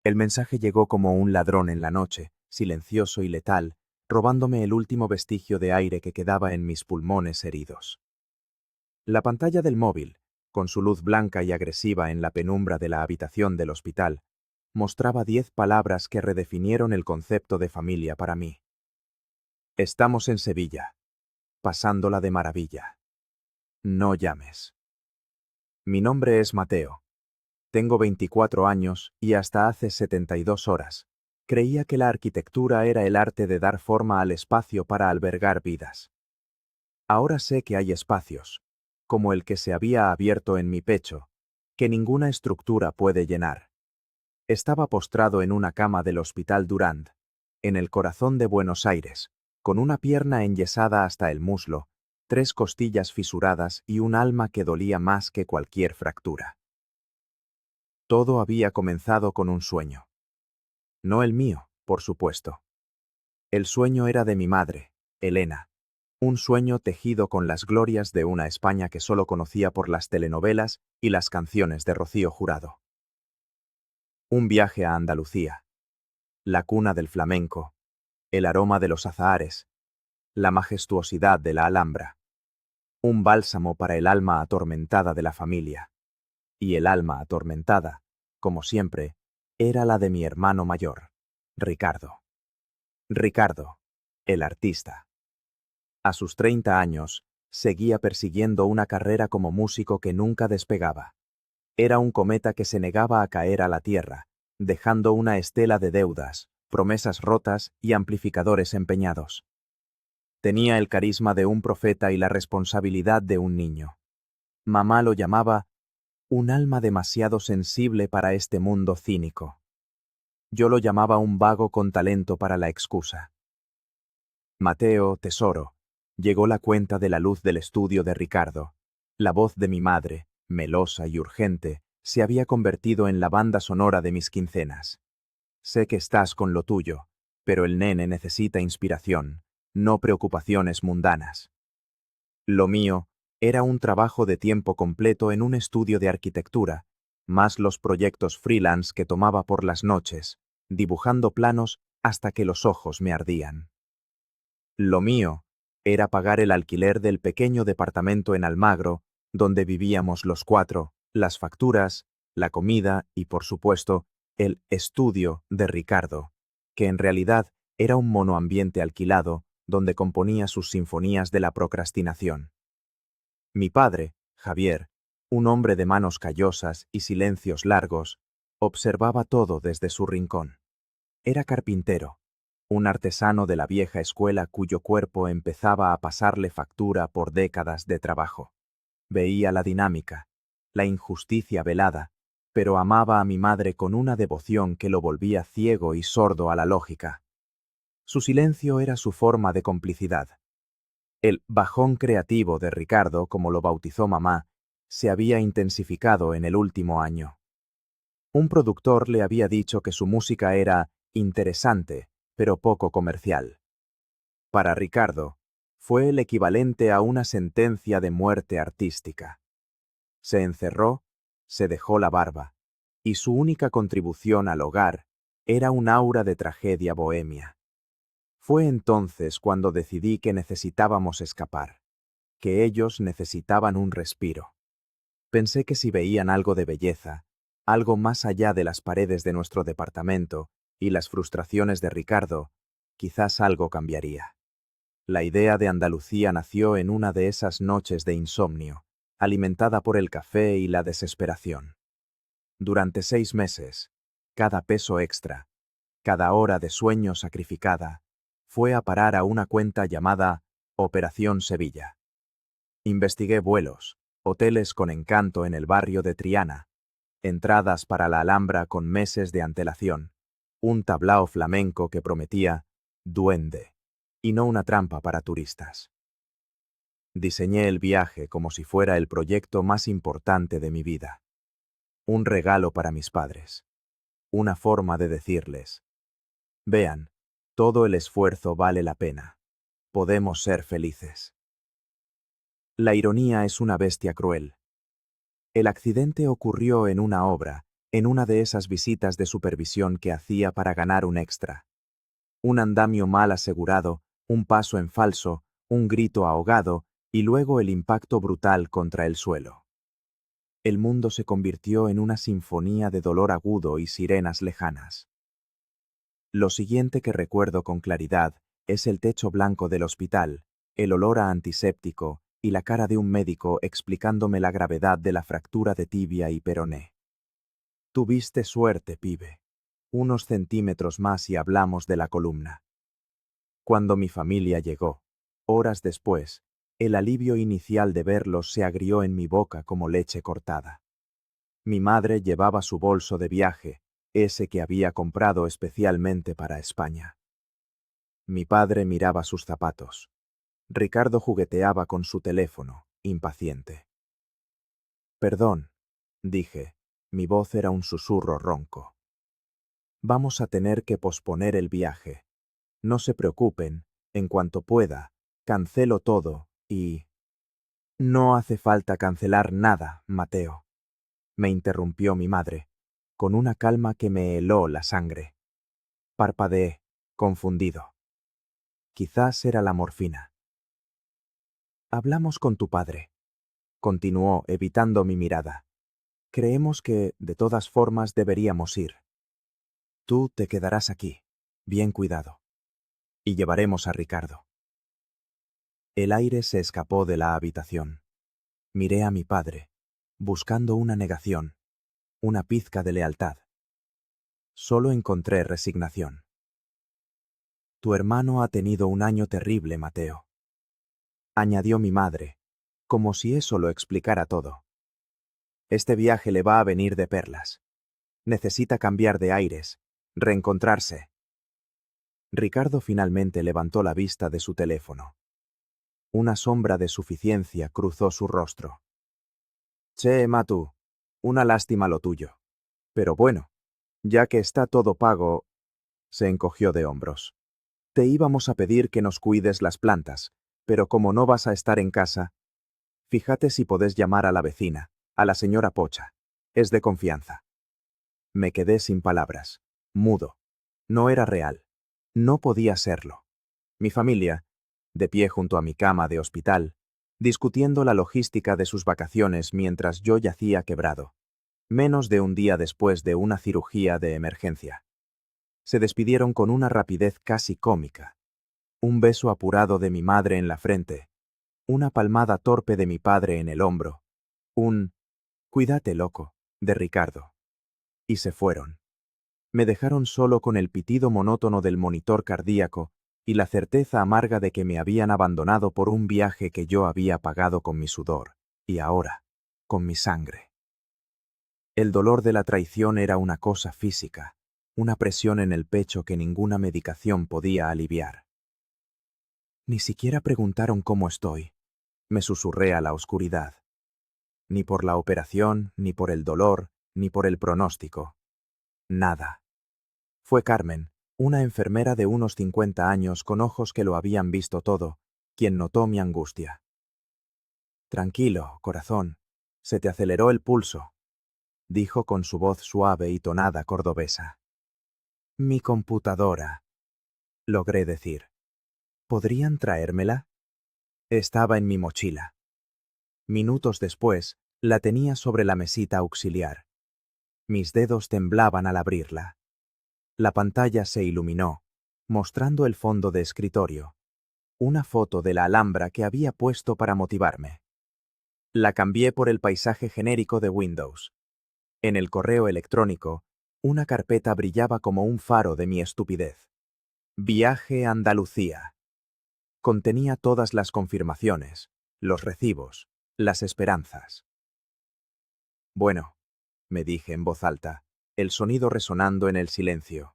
El mensaje llegó como un ladrón en la noche, silencioso y letal, robándome el último vestigio de aire que quedaba en mis pulmones heridos. La pantalla del móvil, con su luz blanca y agresiva en la penumbra de la habitación del hospital, mostraba 10 palabras que redefinieron el concepto de familia para mí. Estamos en Sevilla, pasándola de maravilla. No llames. Mi nombre es Mateo. Tengo 24 años y hasta hace 72 horas creía que la arquitectura era el arte de dar forma al espacio para albergar vidas. Ahora sé que hay espacios, como el que se había abierto en mi pecho, que ninguna estructura puede llenar. Estaba postrado en una cama del Hospital Durand, en el corazón de Buenos Aires, con una pierna enyesada hasta el muslo, 3 costillas fisuradas y un alma que dolía más que cualquier fractura. Todo había comenzado con un sueño. No el mío, por supuesto. El sueño era de mi madre, Elena. Un sueño tejido con las glorias de una España que solo conocía por las telenovelas y las canciones de Rocío Jurado. Un viaje a Andalucía. La cuna del flamenco. El aroma de los azahares. La majestuosidad de la Alhambra. Un bálsamo para el alma atormentada de la familia. Y el alma atormentada, como siempre, era la de mi hermano mayor, Ricardo. Ricardo, el artista. A sus 30 años, seguía persiguiendo una carrera como músico que nunca despegaba. Era un cometa que se negaba a caer a la tierra, dejando una estela de deudas, promesas rotas y amplificadores empeñados. Tenía el carisma de un profeta y la responsabilidad de un niño. Mamá lo llamaba un alma demasiado sensible para este mundo cínico. Yo lo llamaba un vago con talento para la excusa. Mateo, tesoro, llegó la cuenta de la luz del estudio de Ricardo. La voz de mi madre, melosa y urgente, se había convertido en la banda sonora de mis quincenas. Sé que estás con lo tuyo, pero el nene necesita inspiración, no preocupaciones mundanas. Lo mío era un trabajo de tiempo completo en un estudio de arquitectura, más los proyectos freelance que tomaba por las noches, dibujando planos hasta que los ojos me ardían. Lo mío era pagar el alquiler del pequeño departamento en Almagro, donde vivíamos los 4, las facturas, la comida y, por supuesto, el estudio de Ricardo, que en realidad era un monoambiente alquilado donde componía sus sinfonías de la procrastinación. Mi padre, Javier, un hombre de manos callosas y silencios largos, observaba todo desde su rincón. Era carpintero, un artesano de la vieja escuela cuyo cuerpo empezaba a pasarle factura por décadas de trabajo. Veía la dinámica, la injusticia velada, pero amaba a mi madre con una devoción que lo volvía ciego y sordo a la lógica. Su silencio era su forma de complicidad. El bajón creativo de Ricardo, como lo bautizó mamá, se había intensificado en el último año. Un productor le había dicho que su música era interesante, pero poco comercial. Para Ricardo, fue el equivalente a una sentencia de muerte artística. Se encerró, se dejó la barba, y su única contribución al hogar era un aura de tragedia bohemia. Fue entonces cuando decidí que necesitábamos escapar, que ellos necesitaban un respiro. Pensé que si veían algo de belleza, algo más allá de las paredes de nuestro departamento y las frustraciones de Ricardo, quizás algo cambiaría. La idea de Andalucía nació en una de esas noches de insomnio, alimentada por el café y la desesperación. Durante 6 meses, cada peso extra, cada hora de sueño sacrificada, fue a parar a una cuenta llamada Operación Sevilla. Investigué vuelos, hoteles con encanto en el barrio de Triana, entradas para la Alhambra con meses de antelación, un tablao flamenco que prometía duende, y no una trampa para turistas. Diseñé el viaje como si fuera el proyecto más importante de mi vida. Un regalo para mis padres. Una forma de decirles: vean, todo el esfuerzo vale la pena. Podemos ser felices. La ironía es una bestia cruel. El accidente ocurrió en una obra en una de esas visitas de supervisión que hacía para ganar un extra. Un andamio mal asegurado, un paso en falso, un grito ahogado y luego el impacto brutal contra el suelo. El mundo se convirtió en una sinfonía de dolor agudo y sirenas lejanas. Lo siguiente que recuerdo con claridad es el techo blanco del hospital, el olor a antiséptico y la cara de un médico explicándome la gravedad de la fractura de tibia y peroné. Tuviste suerte, pibe. Unos centímetros más y hablamos de la columna. Cuando mi familia llegó, horas después, el alivio inicial de verlos se agrió en mi boca como leche cortada. Mi madre llevaba su bolso de viaje, ese que había comprado especialmente para España. Mi padre miraba sus zapatos. Ricardo jugueteaba con su teléfono, impaciente. Perdón, dije, mi voz era un susurro ronco. Vamos a tener que posponer el viaje. No se preocupen, en cuanto pueda, cancelo todo y... No hace falta cancelar nada, Mateo, me interrumpió mi madre, con una calma que me heló la sangre. Parpadeé, confundido. Quizás era la morfina. Hablamos con tu padre, continuó, evitando mi mirada. Creemos que, de todas formas, deberíamos ir. Tú te quedarás aquí, bien cuidado. Y llevaremos a Ricardo. El aire se escapó de la habitación. Miré a mi padre, buscando una negación, una pizca de lealtad. Solo encontré resignación. Tu hermano ha tenido un año terrible, Mateo. Añadió mi madre, como si eso lo explicara todo. Este viaje le va a venir de perlas. Necesita cambiar de aires, reencontrarse. Ricardo finalmente levantó la vista de su teléfono. Una sombra de suficiencia cruzó su rostro. Che, Matu, una lástima lo tuyo. Pero bueno, ya que está todo pago, se encogió de hombros. Te íbamos a pedir que nos cuides las plantas, pero como no vas a estar en casa, fíjate si podés llamar a la vecina, a la señora Pocha. Es de confianza. Me quedé sin palabras, mudo. No era real. No podía serlo. Mi familia, de pie junto a mi cama de hospital, discutiendo la logística de sus vacaciones mientras yo yacía quebrado, menos de un día después de una cirugía de emergencia. Se despidieron con una rapidez casi cómica. Un beso apurado de mi madre en la frente, una palmada torpe de mi padre en el hombro, un «cuídate, loco», de Ricardo. Y se fueron. Me dejaron solo con el pitido monótono del monitor cardíaco y la certeza amarga de que me habían abandonado por un viaje que yo había pagado con mi sudor, y ahora, con mi sangre. El dolor de la traición era una cosa física, una presión en el pecho que ninguna medicación podía aliviar. Ni siquiera preguntaron cómo estoy, me susurré a la oscuridad. Ni por la operación, ni por el dolor, ni por el pronóstico. Nada. Fue Carmen, una enfermera de unos 50 años con ojos que lo habían visto todo, quien notó mi angustia. Tranquilo, corazón, se te aceleró el pulso, dijo con su voz suave y tonada cordobesa. Mi computadora, logré decir. ¿Podrían traérmela? Estaba en mi mochila. Minutos después, la tenía sobre la mesita auxiliar. Mis dedos temblaban al abrirla. La pantalla se iluminó, mostrando el fondo de escritorio, una foto de la Alhambra que había puesto para motivarme. La cambié por el paisaje genérico de Windows. En el correo electrónico, una carpeta brillaba como un faro de mi estupidez. Viaje a Andalucía. Contenía todas las confirmaciones, los recibos, las esperanzas. Bueno, me dije en voz alta, el sonido resonando en el silencio.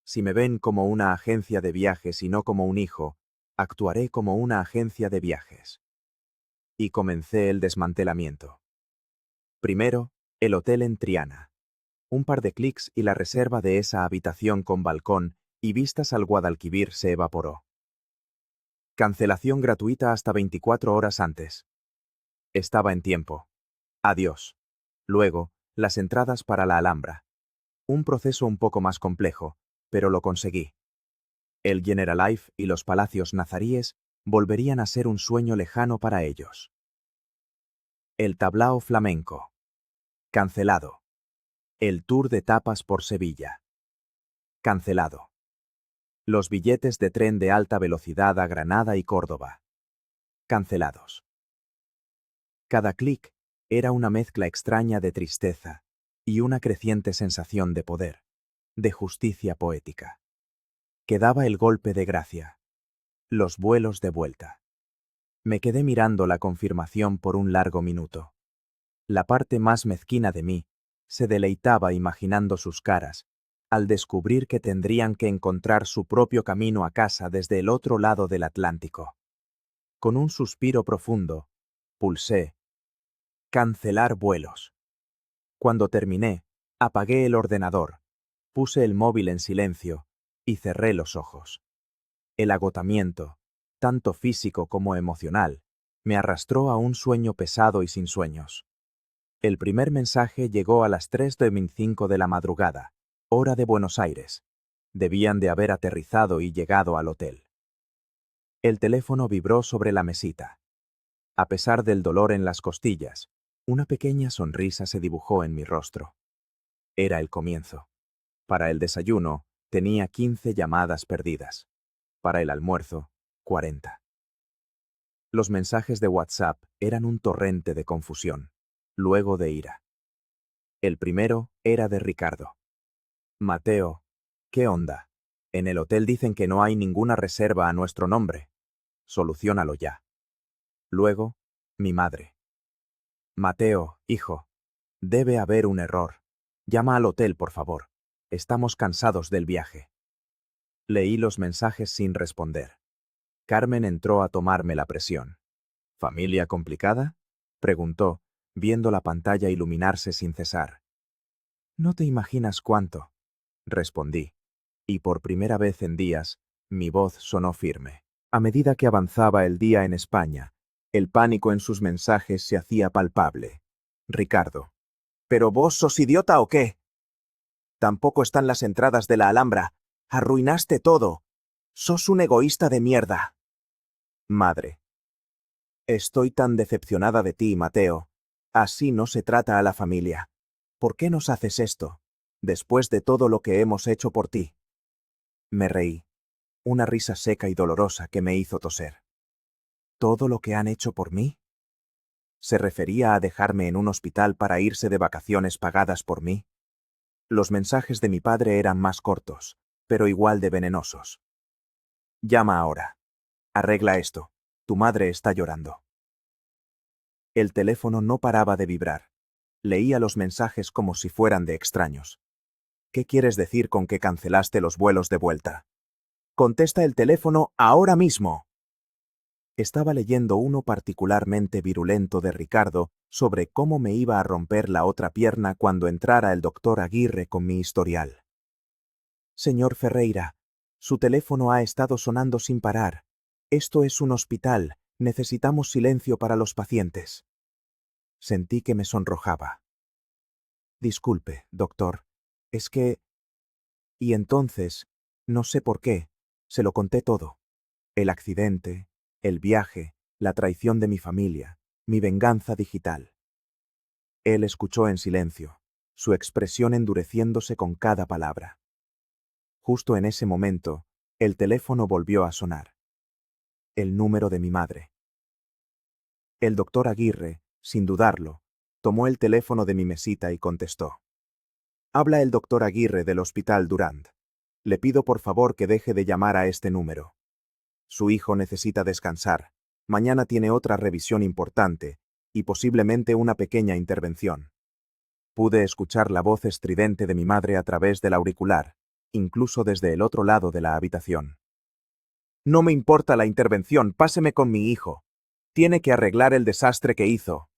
Si me ven como una agencia de viajes y no como un hijo, actuaré como una agencia de viajes. Y comencé el desmantelamiento. Primero, el hotel en Triana. Un par de clics y la reserva de esa habitación con balcón y vistas al Guadalquivir se evaporó. Cancelación gratuita hasta 24 horas antes. Estaba en tiempo. Adiós. Luego, las entradas para la Alhambra. Un proceso un poco más complejo, pero lo conseguí. El Generalife y los palacios nazaríes volverían a ser un sueño lejano para ellos. El tablao flamenco. Cancelado. El tour de tapas por Sevilla. Cancelado. Los billetes de tren de alta velocidad a Granada y Córdoba. Cancelados. Cada clic era una mezcla extraña de tristeza y una creciente sensación de poder, de justicia poética. Quedaba el golpe de gracia. Los vuelos de vuelta. Me quedé mirando la confirmación por un largo minuto. La parte más mezquina de mí se deleitaba imaginando sus caras, al descubrir que tendrían que encontrar su propio camino a casa desde el otro lado del Atlántico. Con un suspiro profundo, pulsé «Cancelar vuelos». Cuando terminé, apagué el ordenador, puse el móvil en silencio y cerré los ojos. El agotamiento, tanto físico como emocional, me arrastró a un sueño pesado y sin sueños. El primer mensaje llegó a las 3:05 de la madrugada, hora de Buenos Aires. Debían de haber aterrizado y llegado al hotel. El teléfono vibró sobre la mesita. A pesar del dolor en las costillas, una pequeña sonrisa se dibujó en mi rostro. Era el comienzo. Para el desayuno, tenía 15 llamadas perdidas. Para el almuerzo, 40. Los mensajes de WhatsApp eran un torrente de confusión, luego de ira. El primero era de Ricardo. Mateo, ¿qué onda? En el hotel dicen que no hay ninguna reserva a nuestro nombre. Soluciónalo ya. Luego, mi madre. Mateo, hijo, debe haber un error. Llama al hotel, por favor. Estamos cansados del viaje. Leí los mensajes sin responder. Carmen entró a tomarme la presión. ¿Familia complicada?, preguntó, viendo la pantalla iluminarse sin cesar. No te imaginas cuánto, respondí, y por primera vez en días, mi voz sonó firme. A medida que avanzaba el día en España, el pánico en sus mensajes se hacía palpable. Ricardo. ¿Pero vos sos idiota o qué? Tampoco están las entradas de la Alhambra. Arruinaste todo. Sos un egoísta de mierda. Madre. Estoy tan decepcionada de ti, Mateo. Así no se trata a la familia. ¿Por qué nos haces esto, después de todo lo que hemos hecho por ti? Me reí. Una risa seca y dolorosa que me hizo toser. ¿Todo lo que han hecho por mí? ¿Se refería a dejarme en un hospital para irse de vacaciones pagadas por mí? Los mensajes de mi padre eran más cortos, pero igual de venenosos. Llama ahora. Arregla esto. Tu madre está llorando. El teléfono no paraba de vibrar. Leía los mensajes como si fueran de extraños. ¿Qué quieres decir con que cancelaste los vuelos de vuelta? Contesta el teléfono ahora mismo. Estaba leyendo uno particularmente virulento de Ricardo sobre cómo me iba a romper la otra pierna cuando entrara el doctor Aguirre con mi historial. Señor Ferreira, su teléfono ha estado sonando sin parar. Esto es un hospital, necesitamos silencio para los pacientes. Sentí que me sonrojaba. Disculpe, doctor, es que... Y entonces, no sé por qué, se lo conté todo. El accidente, el viaje, la traición de mi familia, mi venganza digital. Él escuchó en silencio, su expresión endureciéndose con cada palabra. Justo en ese momento, el teléfono volvió a sonar. El número de mi madre. El doctor Aguirre, sin dudarlo, tomó el teléfono de mi mesita y contestó. Habla el doctor Aguirre del Hospital Durand. Le pido por favor que deje de llamar a este número. Su hijo necesita descansar. Mañana tiene otra revisión importante y posiblemente una pequeña intervención. Pude escuchar la voz estridente de mi madre a través del auricular, incluso desde el otro lado de la habitación. No me importa la intervención, páseme con mi hijo. Tiene que arreglar el desastre que hizo.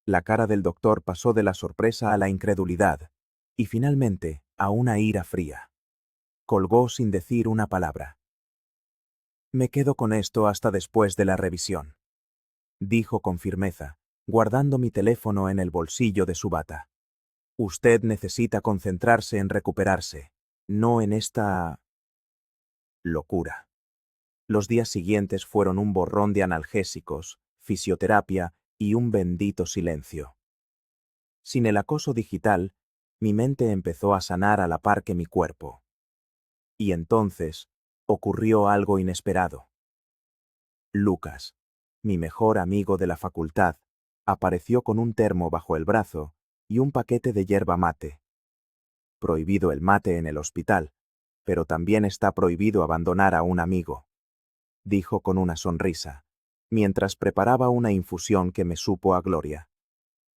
La cara del doctor pasó de la sorpresa a la incredulidad, y finalmente a una ira fría. Colgó sin decir una palabra. Me quedo con esto hasta después de la revisión, dijo con firmeza, guardando mi teléfono en el bolsillo de su bata. Usted necesita concentrarse en recuperarse, no en esta locura. Los días siguientes fueron un borrón de analgésicos, fisioterapia y un bendito silencio. Sin el acoso digital, mi mente empezó a sanar a la par que mi cuerpo. Y entonces, ocurrió algo inesperado. Lucas, mi mejor amigo de la facultad, apareció con un termo bajo el brazo y un paquete de yerba mate. Prohibido el mate en el hospital, pero también está prohibido abandonar a un amigo, dijo con una sonrisa, mientras preparaba una infusión que me supo a gloria.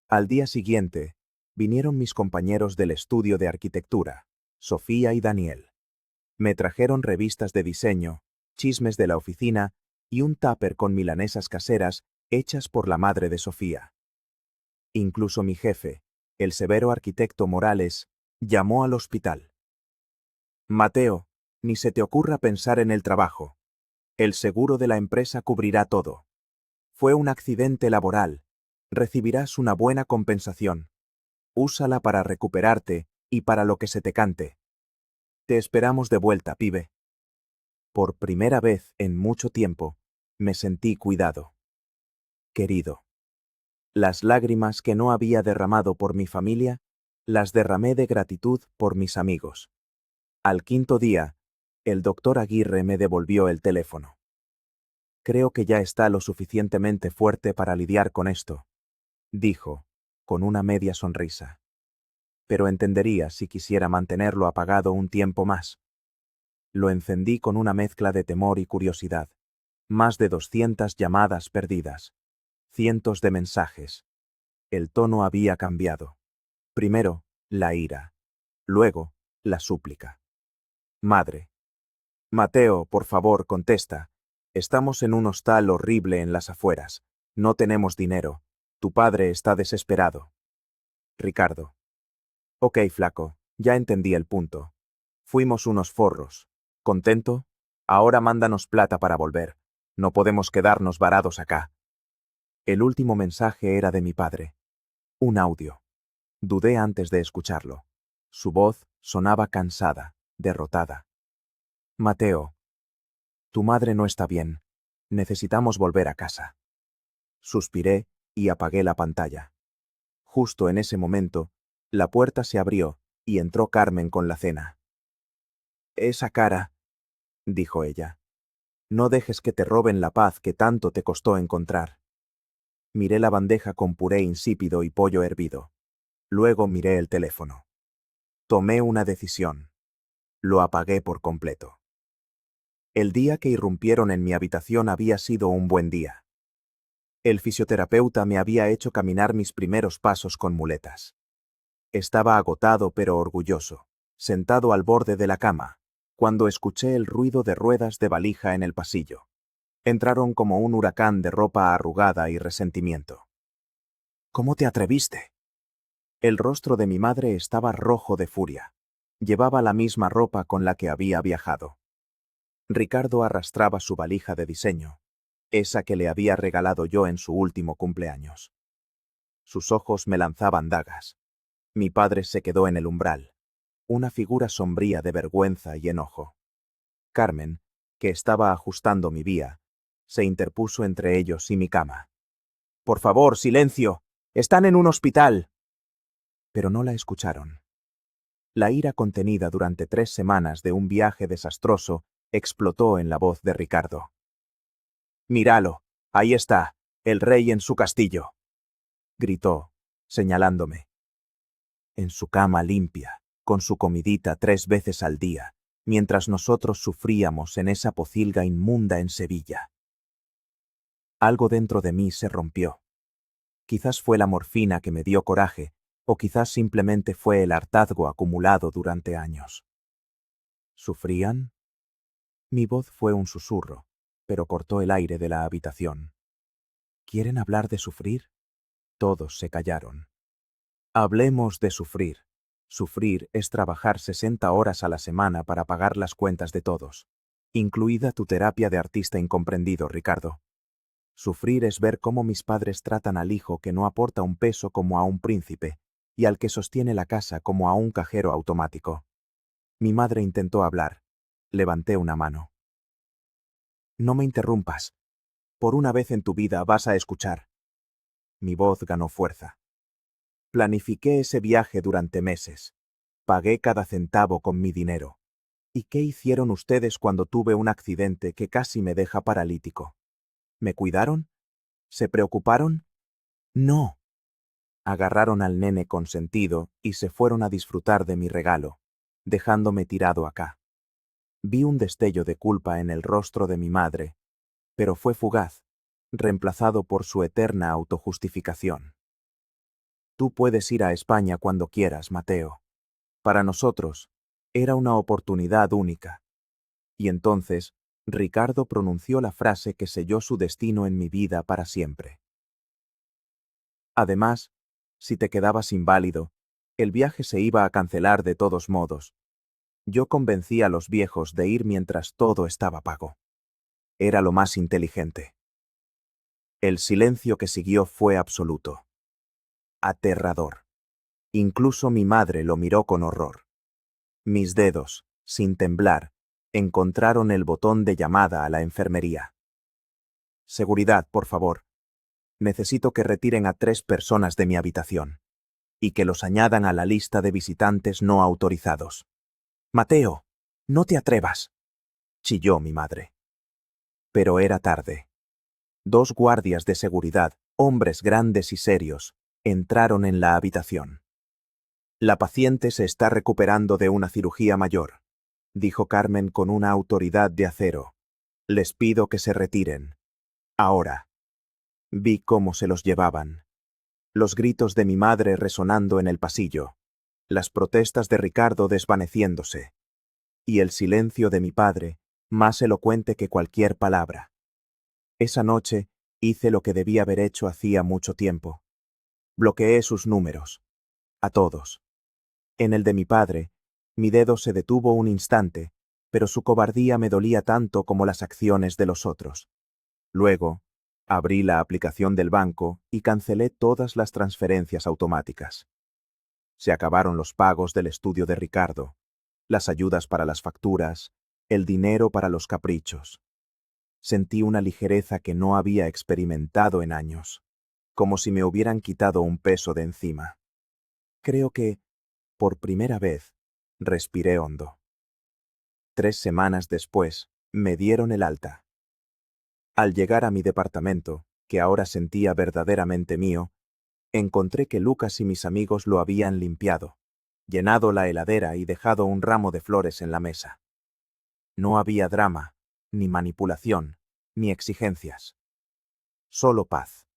Al día siguiente, vinieron mis compañeros del estudio de arquitectura, Sofía y Daniel. Me trajeron revistas de diseño, chismes de la oficina y un tupper con milanesas caseras hechas por la madre de Sofía. Incluso mi jefe, el severo arquitecto Morales, llamó al hospital. Mateo, ni se te ocurra pensar en el trabajo. El seguro de la empresa cubrirá todo. Fue un accidente laboral. Recibirás una buena compensación. Úsala para recuperarte y para lo que se te cante. Te esperamos de vuelta, pibe. Por primera vez en mucho tiempo, me sentí cuidado. Querido. Las lágrimas que no había derramado por mi familia, las derramé de gratitud por mis amigos. Al quinto día, el doctor Aguirre me devolvió el teléfono. Creo que ya está lo suficientemente fuerte para lidiar con esto, dijo, con una media sonrisa. Pero entendería si quisiera mantenerlo apagado un tiempo más. Lo encendí con una mezcla de temor y curiosidad. Más de 200 llamadas perdidas. Cientos de mensajes. El tono había cambiado. Primero, la ira. Luego, la súplica. Madre. Mateo, por favor, contesta. Estamos en un hostal horrible en las afueras. No tenemos dinero. Tu padre está desesperado. Ricardo. Ok, flaco, ya entendí el punto. Fuimos unos forros. ¿Contento? Ahora mándanos plata para volver. No podemos quedarnos varados acá. El último mensaje era de mi padre. Un audio. Dudé antes de escucharlo. Su voz sonaba cansada, derrotada. Mateo. Tu madre no está bien. Necesitamos volver a casa. Suspiré y apagué la pantalla. Justo en ese momento, la puerta se abrió y entró Carmen con la cena. Esa cara, dijo ella. No dejes que te roben la paz que tanto te costó encontrar. Miré la bandeja con puré insípido y pollo hervido. Luego miré el teléfono. Tomé una decisión. Lo apagué por completo. El día que irrumpieron en mi habitación había sido un buen día. El fisioterapeuta me había hecho caminar mis primeros pasos con muletas. Estaba agotado pero orgulloso, sentado al borde de la cama, cuando escuché el ruido de ruedas de valija en el pasillo. Entraron como un huracán de ropa arrugada y resentimiento. ¿Cómo te atreviste? El rostro de mi madre estaba rojo de furia. Llevaba la misma ropa con la que había viajado. Ricardo arrastraba su valija de diseño, esa que le había regalado yo en su último cumpleaños. Sus ojos me lanzaban dagas. Mi padre se quedó en el umbral, una figura sombría de vergüenza y enojo. Carmen, que estaba ajustando mi vía, se interpuso entre ellos y mi cama. «Por favor, silencio. Están en un hospital». Pero no la escucharon. La ira contenida durante 3 semanas de un viaje desastroso explotó en la voz de Ricardo. «Míralo, ahí está, el rey en su castillo», gritó, señalándome. En su cama limpia, con su comidita 3 veces al día, mientras nosotros sufríamos en esa pocilga inmunda en Sevilla. Algo dentro de mí se rompió. Quizás fue la morfina que me dio coraje, o quizás simplemente fue el hartazgo acumulado durante años. ¿Sufrían? Mi voz fue un susurro, pero cortó el aire de la habitación. ¿Quieren hablar de sufrir? Todos se callaron. Hablemos de sufrir. Sufrir es trabajar 60 horas a la semana para pagar las cuentas de todos, incluida tu terapia de artista incomprendido, Ricardo. Sufrir es ver cómo mis padres tratan al hijo que no aporta un peso como a un príncipe, y al que sostiene la casa como a un cajero automático. Mi madre intentó hablar. Levanté una mano. No me interrumpas. Por una vez en tu vida vas a escuchar. Mi voz ganó fuerza. Planifiqué ese viaje durante meses. Pagué cada centavo con mi dinero. ¿Y qué hicieron ustedes cuando tuve un accidente que casi me deja paralítico? ¿Me cuidaron? ¿Se preocuparon? No. Agarraron al nene consentido y se fueron a disfrutar de mi regalo, dejándome tirado acá. Vi un destello de culpa en el rostro de mi madre, pero fue fugaz, reemplazado por su eterna autojustificación. Tú puedes ir a España cuando quieras, Mateo. Para nosotros, era una oportunidad única. Y entonces, Ricardo pronunció la frase que selló su destino en mi vida para siempre. Además, si te quedabas inválido, el viaje se iba a cancelar de todos modos. Yo convencí a los viejos de ir mientras todo estaba pago. Era lo más inteligente. El silencio que siguió fue absoluto. Aterrador. Incluso mi madre lo miró con horror. Mis dedos, sin temblar, encontraron el botón de llamada a la enfermería. Seguridad, por favor. Necesito que retiren a 3 personas de mi habitación. Y que los añadan a la lista de visitantes no autorizados. Mateo, no te atrevas, chilló mi madre. Pero era tarde. 2 guardias de seguridad, hombres grandes y serios, entraron en la habitación. La paciente se está recuperando de una cirugía mayor, dijo Carmen con una autoridad de acero. Les pido que se retiren. Ahora. Vi cómo se los llevaban. Los gritos de mi madre resonando en el pasillo, las protestas de Ricardo desvaneciéndose, y el silencio de mi padre, más elocuente que cualquier palabra. Esa noche hice lo que debía haber hecho hacía mucho tiempo. Bloqueé sus números. A todos. En el de mi padre, mi dedo se detuvo un instante, pero su cobardía me dolía tanto como las acciones de los otros. Luego, abrí la aplicación del banco y cancelé todas las transferencias automáticas. Se acabaron los pagos del estudio de Ricardo, las ayudas para las facturas, el dinero para los caprichos. Sentí una ligereza que no había experimentado en años, como si me hubieran quitado un peso de encima. Creo que, por primera vez, respiré hondo. 3 semanas después, me dieron el alta. Al llegar a mi departamento, que ahora sentía verdaderamente mío, encontré que Lucas y mis amigos lo habían limpiado, llenado la heladera y dejado un ramo de flores en la mesa. No había drama, ni manipulación, ni exigencias. Solo paz.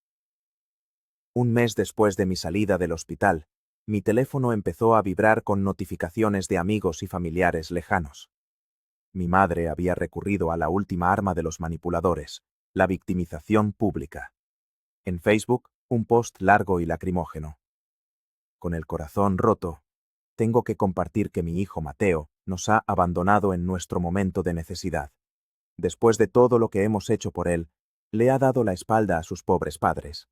Un mes después de mi salida del hospital, mi teléfono empezó a vibrar con notificaciones de amigos y familiares lejanos. Mi madre había recurrido a la última arma de los manipuladores, la victimización pública. En Facebook, un post largo y lacrimógeno. Con el corazón roto, tengo que compartir que mi hijo Mateo nos ha abandonado en nuestro momento de necesidad. Después de todo lo que hemos hecho por él, le ha dado la espalda a sus pobres padres.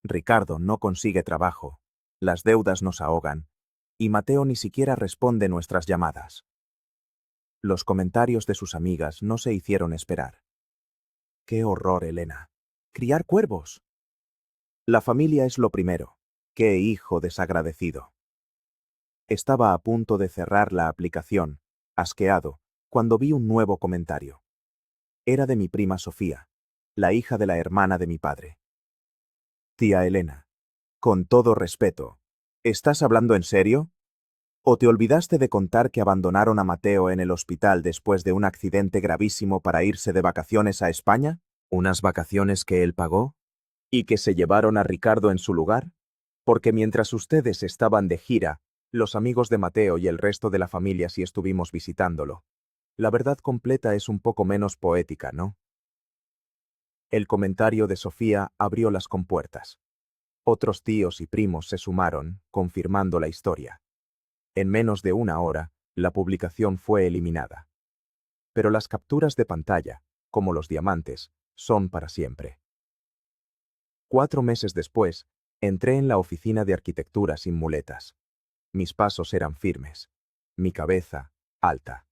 Ricardo no consigue trabajo, las deudas nos ahogan, y Mateo ni siquiera responde nuestras llamadas. Los comentarios de sus amigas no se hicieron esperar. ¡Qué horror, Elena! ¡Criar cuervos! La familia es lo primero. ¡Qué hijo desagradecido! Estaba a punto de cerrar la aplicación, asqueado, cuando vi un nuevo comentario. Era de mi prima Sofía, la hija de la hermana de mi padre. Tía Elena, con todo respeto, ¿estás hablando en serio? ¿O te olvidaste de contar que abandonaron a Mateo en el hospital después de un accidente gravísimo para irse de vacaciones a España? ¿Unas vacaciones que él pagó? ¿Y que se llevaron a Ricardo en su lugar? Porque mientras ustedes estaban de gira, los amigos de Mateo y el resto de la familia sí estuvimos visitándolo. La verdad completa es un poco menos poética, ¿no? El comentario de Sofía abrió las compuertas. Otros tíos y primos se sumaron, confirmando la historia. En menos de una hora, la publicación fue eliminada. Pero las capturas de pantalla, como los diamantes, son para siempre. 4 meses después, Entré en la oficina de arquitectura sin muletas. Mis pasos eran firmes. Mi cabeza, alta.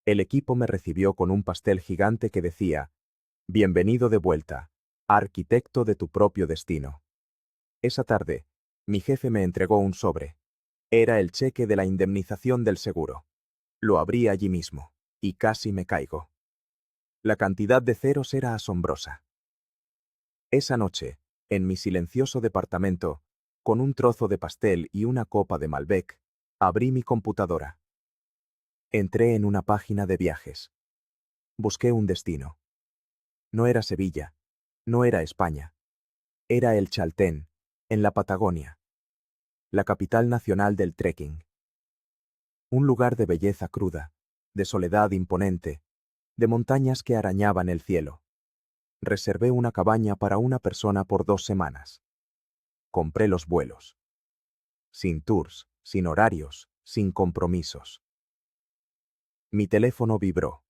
El equipo me recibió con un pastel gigante que decía: «Bienvenido de vuelta, arquitecto de tu propio destino». Esa tarde, mi jefe me entregó un sobre. Era el cheque de la indemnización del seguro. Lo abrí allí mismo, y casi me caigo. La cantidad de ceros era asombrosa. Esa noche, en mi silencioso departamento, con un trozo de pastel y una copa de Malbec, abrí mi computadora. Entré en una página de viajes. Busqué un destino. No era Sevilla, no era España. Era el Chaltén, en la Patagonia, la capital nacional del trekking. Un lugar de belleza cruda, de soledad imponente, de montañas que arañaban el cielo. Reservé una cabaña para una persona por 2 semanas. Compré los vuelos. Sin tours, sin horarios, sin compromisos. Mi teléfono vibró.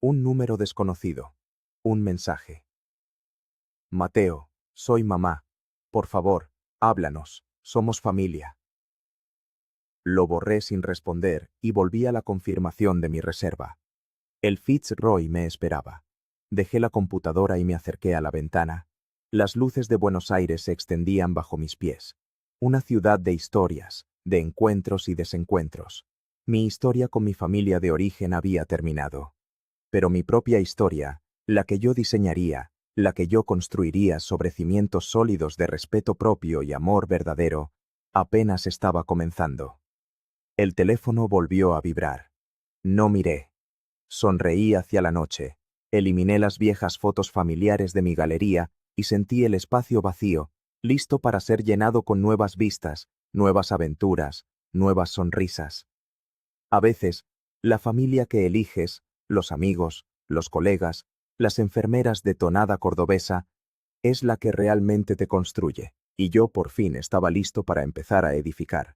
Un número desconocido. Un mensaje. Mateo, soy mamá. Por favor, háblanos, somos familia. Lo borré sin responder y volví a la confirmación de mi reserva. El Fitzroy me esperaba. Dejé la computadora y me acerqué a la ventana. Las luces de Buenos Aires se extendían bajo mis pies. Una ciudad de historias, de encuentros y desencuentros. Mi historia con mi familia de origen había terminado. Pero mi propia historia, la que yo diseñaría, la que yo construiría sobre cimientos sólidos de respeto propio y amor verdadero, apenas estaba comenzando. El teléfono volvió a vibrar. No miré. Sonreí hacia la noche. Eliminé las viejas fotos familiares de mi galería y sentí el espacio vacío, listo para ser llenado con nuevas vistas, nuevas aventuras, nuevas sonrisas. A veces, la familia que eliges, los amigos, los colegas, las enfermeras de tonada cordobesa, es la que realmente te construye, y yo por fin estaba listo para empezar a edificar.